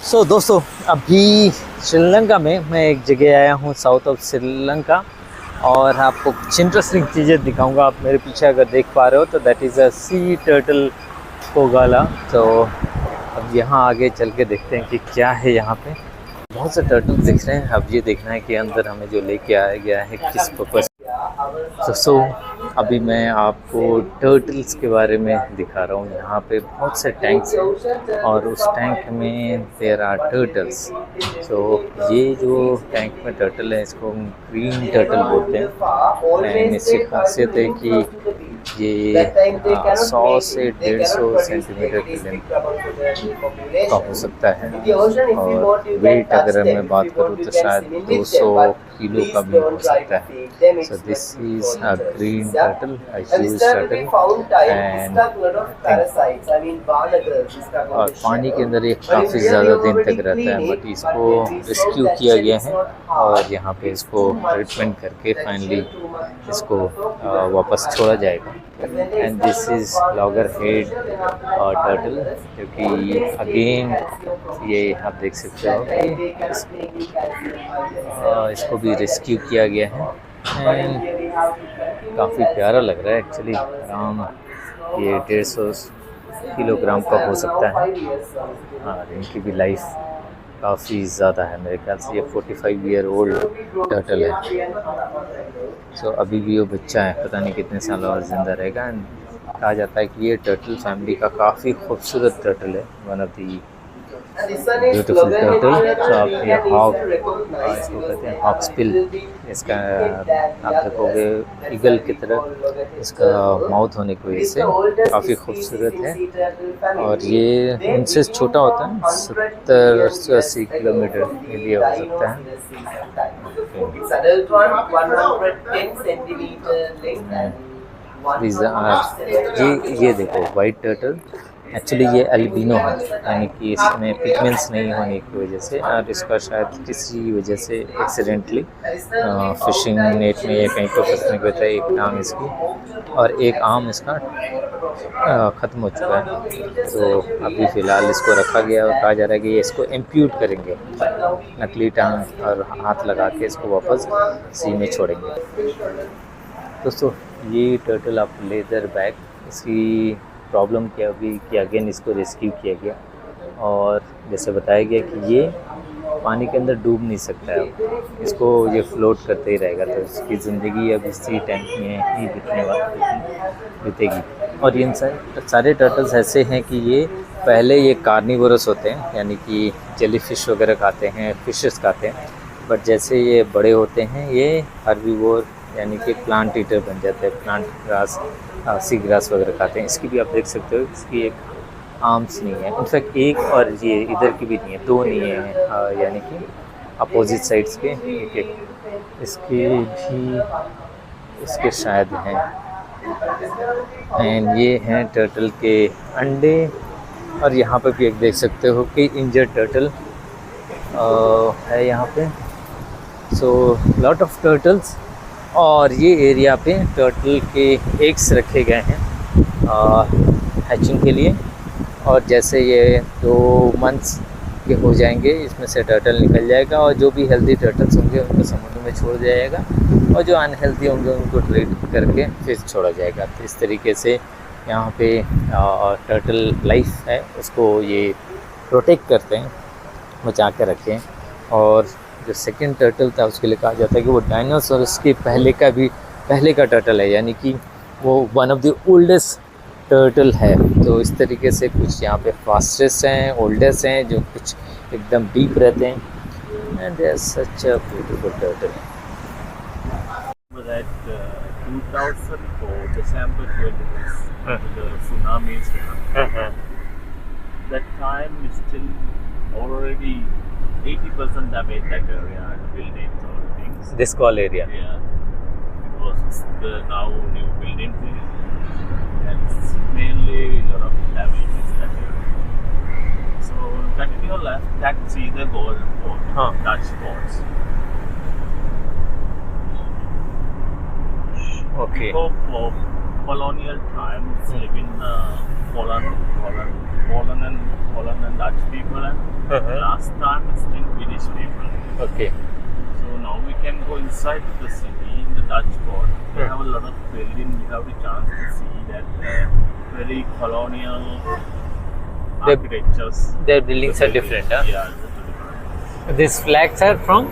दोस्तों, अभी श्रीलंका में मैं एक जगह आया हूँ साउथ ऑफ श्रीलंका और आपको कुछ इंटरेस्टिंग चीज़ें दिखाऊंगा। आप मेरे पीछे अगर देख पा रहे हो तो that is a sea turtle कोगाला। तो अब यहाँ आगे चल के देखते हैं कि क्या है यहाँ पे। बहुत से टर्टल दिख रहे हैं। अब ये देखना है कि अंदर हमें जो लेके आया गया है किस पर्पस। सो अभी मैं आपको टर्टल्स के बारे में दिखा रहा हूँ। यहाँ पे बहुत से टैंक्स हैं और उस टैंक में देयर आर टर्टल्स। सो ये जो टैंक में टर्टल है इसको हम ग्रीन टर्टल बोलते हैं। एंड इसकी खासियत है कि ये 100 से 150 सेंटीमीटर की लेंथ का हो सकता है और वेट अगर मैं बात करूँ तो शायद 200 किलो का भी हो सकता है। So this is a green turtle, a huge turtle and और पानी के अंदर ये काफ़ी ज़्यादा दिन तक रहता है, बट इसको रेस्क्यू किया गया है और यहाँ पे इसको ट्रीटमेंट करके फाइनली इसको वापस छोड़ा जाएगा। And this is logger head turtle, क्योंकि अगेन ये आप देख सकते हो कि इसको भी रेस्क्यू किया गया है। एंड काफ़ी प्यारा लग रहा है एक्चुअली। अराउंड ये 150 किलोग्राम का हो सकता है और इनकी भी लाइफ काफ़ी ज़्यादा है। मेरे ख्याल से ये 45 ईयर ओल्ड टर्टल है। सो अभी भी वो बच्चा है, पता नहीं कितने साल और ज़िंदा रहेगा। कहा जाता है कि ये टर्टल फैमिली का काफ़ी खूबसूरत टर्टल है, one of the beautiful turtle. तो आप ये हॉक, इसको कहते हैं हॉक्सबिल, इसका आप देखोगे ईगल की तरह इसका माउथ होने की वजह से काफ़ी खूबसूरत है। और ये उनसे छोटा होता है, 70 से 80 किलोमीटर के लिए हो सकता है। ये देखो वाइट टर्टल, एक्चुअली ये अल्बिनो है, यानी कि इसमें पिगमेंट्स नहीं होने की वजह से और इसका शायद किसी वजह से एक्सीडेंटली फिशिंग नेट में या कहीं पर फंसने की वजह से एक टांग इसकी और एक आर्म इसका ख़त्म हो चुका है। तो अभी फ़िलहाल इसको रखा गया और कहा जा रहा है कि ये इसको इम्प्यूट करेंगे, नकली टांग और हाथ लगा के इसको वापस सी में छोड़ेंगे। दोस्तों, ये टर्टल आप लेदर बैग, इसकी प्रॉब्लम क्या होगी कि अगेन इसको रेस्क्यू किया गया और जैसे बताया गया कि ये पानी के अंदर डूब नहीं सकता है, इसको ये फ्लोट करते ही रहेगा। तो इसकी ज़िंदगी अब इसी टैंक में ही बीतेगी। और ये सारे टर्टल्स ऐसे हैं कि ये पहले ये कार्निवोरस होते हैं, यानी कि जेलीफिश वगैरह खाते हैं, फिशेस खाते हैं, बट जैसे ये बड़े होते हैं ये हर्बीवोर यानी कि प्लांट ईटर बन जाते हैं। प्लांट ग्रास, सी ग्रास वगैरह खाते हैं। इसकी भी आप देख सकते हो, इसकी एक आर्म्स नहीं है, इनफैक्ट एक, और ये इधर की भी नहीं है, दो नहीं है, यानी कि अपोजिट साइड्स के एक इसके भी इसके शायद हैं। एंड ये हैं टर्टल के अंडे। और यहाँ पे भी एक देख सकते हो कि इंजर्ड टर्टल है यहाँ पे। So lot of turtles. और ये एरिया पे टर्टल के एग्स रखे गए हैं हैचिंग के लिए, और जैसे ये 2 मंथ्स के हो जाएंगे इसमें से टर्टल निकल जाएगा और जो भी हेल्दी टर्टल्स होंगे उनको समुद्र में छोड़ दिया जाएगा और जो अनहेल्दी होंगे उनको ट्रीट करके फिर छोड़ा जाएगा। तो इस तरीके से यहाँ पे टर्टल लाइफ है उसको ये प्रोटेक्ट करते हैं, बचा के रखते हैं। और जो सेकंड टर्टल था उसके लिए कहा जाता है कि वो डायनासोरस के पहले का टर्टल है, यानी कि वो one of the oldest turtle है। तो इस तरीके से कुछ यहाँ पे फास्टेस्ट हैं, ओल्डेस्ट हैं, जो कुछ एकदम डीप रहते हैं। And they are such a beautiful turtle. That 2004 December 20th, the tsunami happened. That time is still already 80% damaged that area and buildings or things. This call area. Yeah, because the now new buildings and it's mainly a lot of damage in that area. So that to your left, that's either gold or Dutch forts. Okay. People of colonial times live in Holland Poland and Dutch people, and last time it's the British people. Okay. So now we can go inside the city in the Dutch port. We have a lot of building. We have the chance to see that very colonial architectures. Their buildings are different, huh? Yeah, it's different. These flags are from?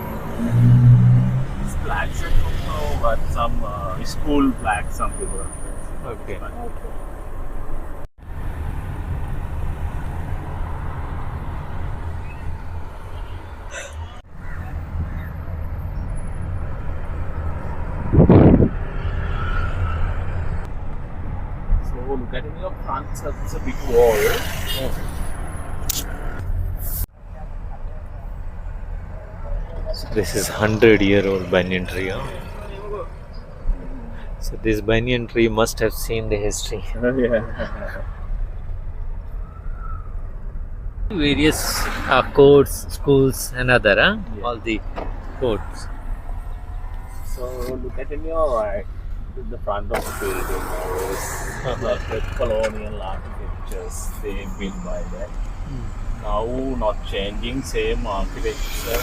These flags are from but some school flags, some people. Okay. So look at in your front, it's a big wall. So this is 100-year-old banyan tree. Huh? So this banyan tree must have seen the history. Yeah. Various courts, schools, and other. Huh? Yeah. All the courts. So look at in your right, in the front of the building, is the colonial architectures they built by that. Now not changing, same architecture,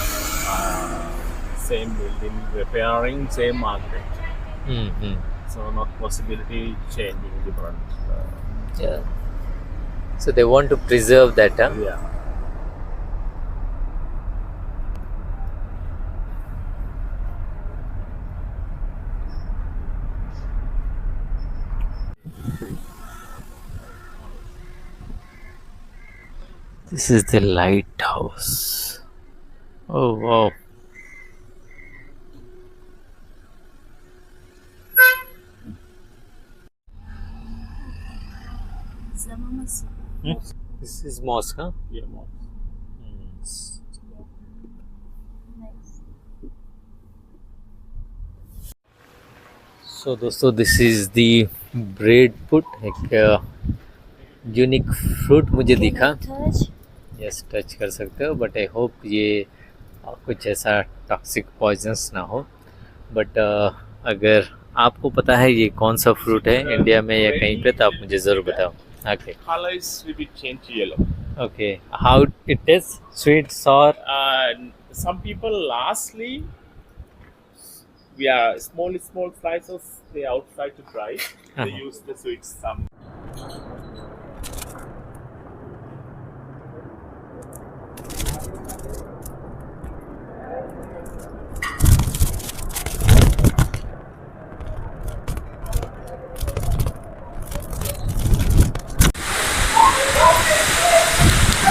same building, repairing, same architecture. Mm-hmm. So not possibility changing different. Yeah. So they want to preserve that. Huh? Yeah. This is the lighthouse. Oh wow. This is mosque, huh? Yeah, more. So दोस्तों this is the bread put एक unique fruit मुझे दिखा. Yes touch कर सकते हो but I hope ये कुछ ऐसा टॉक्सिक पॉइजनस ना हो. बट अगर आपको पता है ये कौन सा फ्रूट है इंडिया में या कहीं पे तो आप मुझे ज़रूर बताओ. Okay. Color is a bit change to yellow. Okay. How it is sweet sour? Some people lastly, yeah, small slices. They outside to dry. They use the sweets some.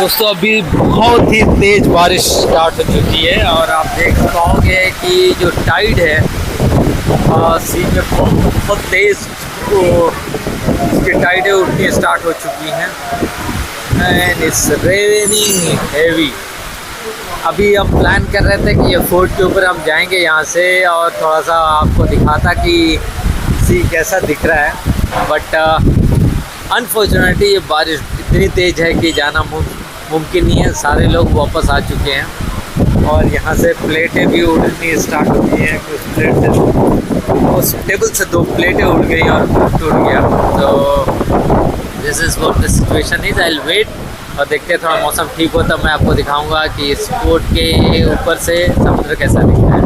दोस्तों अभी बहुत ही तेज बारिश स्टार्ट हो चुकी है और आप देख पाओगे कि जो टाइड है सी में बहुत तेज इसकी टाइडें उठनी स्टार्ट हो चुकी हैं एंड इट्स रेनिंग हेवी. अभी हम प्लान कर रहे थे कि ये फोर्ट के ऊपर हम जाएंगे यहाँ से और थोड़ा सा आपको दिखाता कि सी कैसा दिख रहा है. बट अनफॉर्चुनेटली ये बारिश इतनी तेज़ है कि जाना मुमकिन नहीं है. सारे लोग वापस आ चुके हैं और यहाँ से प्लेटें भी उड़नी स्टार्ट हो गई हैं. कुछ प्लेट उस टेबल से 2 प्लेटें उड़ गई और टूट गया. तो this is what the situation is. I will wait और देखते हैं थोड़ा मौसम ठीक हो तब मैं आपको दिखाऊंगा कि इस बोट के ऊपर से समुद्र कैसा दिखता है.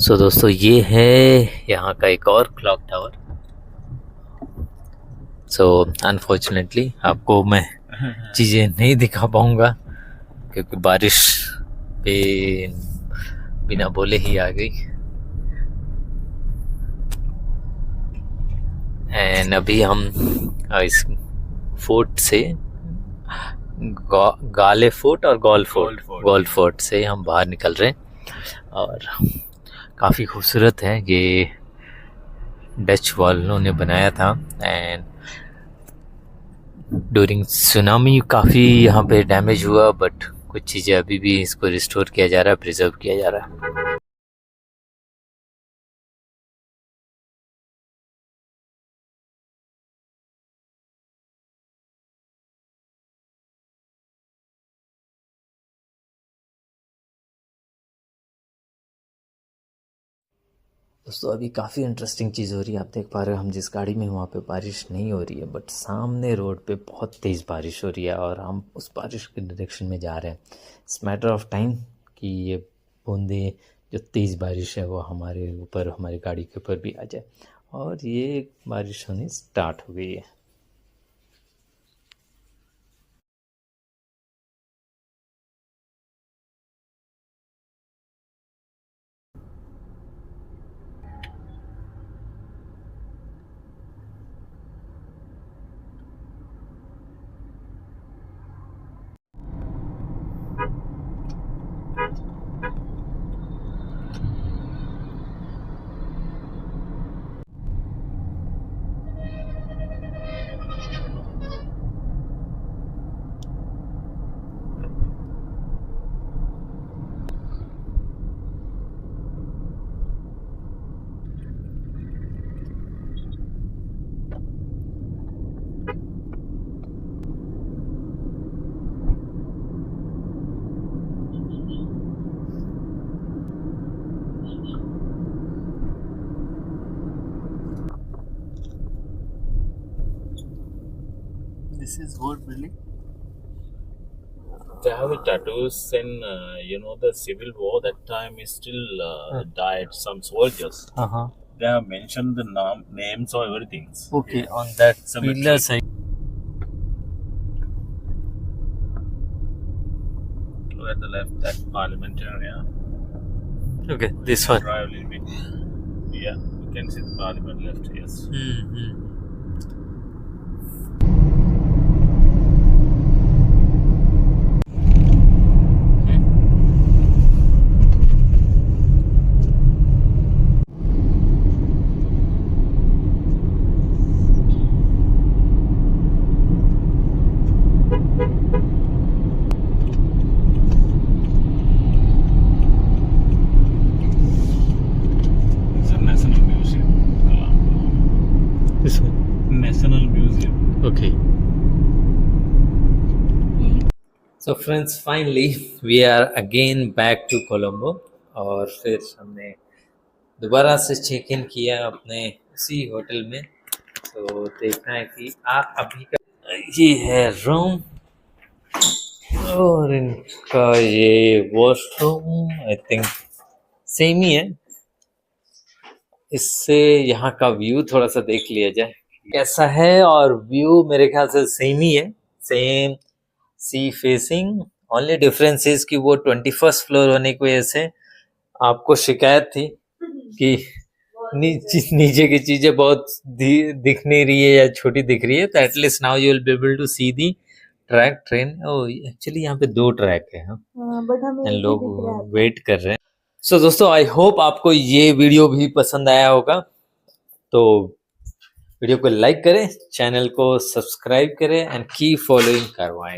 सो दोस्तों ये है यहाँ का एक और क्लॉक टावर. सो अनफॉर्चुनेटली आपको मैं चीज़ें नहीं दिखा पाऊँगा क्योंकि बारिश पे बिना बोले ही आ गई. एंड अभी हम इस फोर्ट से गाले फोर्ट और गोल फोर्ट से हम बाहर निकल रहे हैं और काफ़ी खूबसूरत है. ये डच वालों ने बनाया था एंड ड्यूरिंग सुनामी काफ़ी यहाँ पे डैमेज हुआ बट कुछ चीज़ें अभी भी इसको रिस्टोर किया जा रहा है, प्रिजर्व किया जा रहा है. दोस्तों अभी काफ़ी इंटरेस्टिंग चीज़ हो रही है। आप देख पा रहे हो हम जिस गाड़ी में वहाँ पे बारिश नहीं हो रही है, बट सामने रोड पे बहुत तेज़ बारिश हो रही है और हम उस बारिश के डायरेक्शन में जा रहे हैं। इट्स मैटर ऑफ टाइम कि ये बूंदें जो तेज़ बारिश है वो हमारे ऊपर, हमारी गाड़ी के ऊपर भी आ जाए। और ये बारिश होनी स्टार्ट हो गई है। This is what building? They have tattoos in, the Civil War. That time is still died some soldiers. They have mentioned the names or everything. Okay, on that Cemetery. pillar side. Look at the left, that Parliament area. Okay, this one. Drive a little bit. Yeah, you can see the Parliament left. Yes. It's a National Museum. This one. National Museum. Okay. So friends, finally we are again back to Colombo और फिर हमने दोबारा से check in किया अपने उसी hotel में। तो देखना है कि अभी का ये है रूम और इनका ये वॉशरूम आई थिंक सेम ही है। इससे यहाँ का व्यू थोड़ा सा देख लिया जाए कैसा है, और व्यू मेरे ख्याल से सेम ही है, same sea facing. Only difference is कि वो 21st फ्लोर होने की वजह से आपको शिकायत थी कि नीचे की चीजें बहुत दिख नहीं रही है या छोटी दिख रही है। तो at least now you will be able to see the track train. Actually यहाँ पे 2 ट्रैक है, बट हमें लोग वेट कर रहे हैं। सो दोस्तों आई होप आपको ये वीडियो भी पसंद आया होगा। तो वीडियो को लाइक करें, चैनल को सब्सक्राइब करें एंड कीप फॉलोइंग कारवां।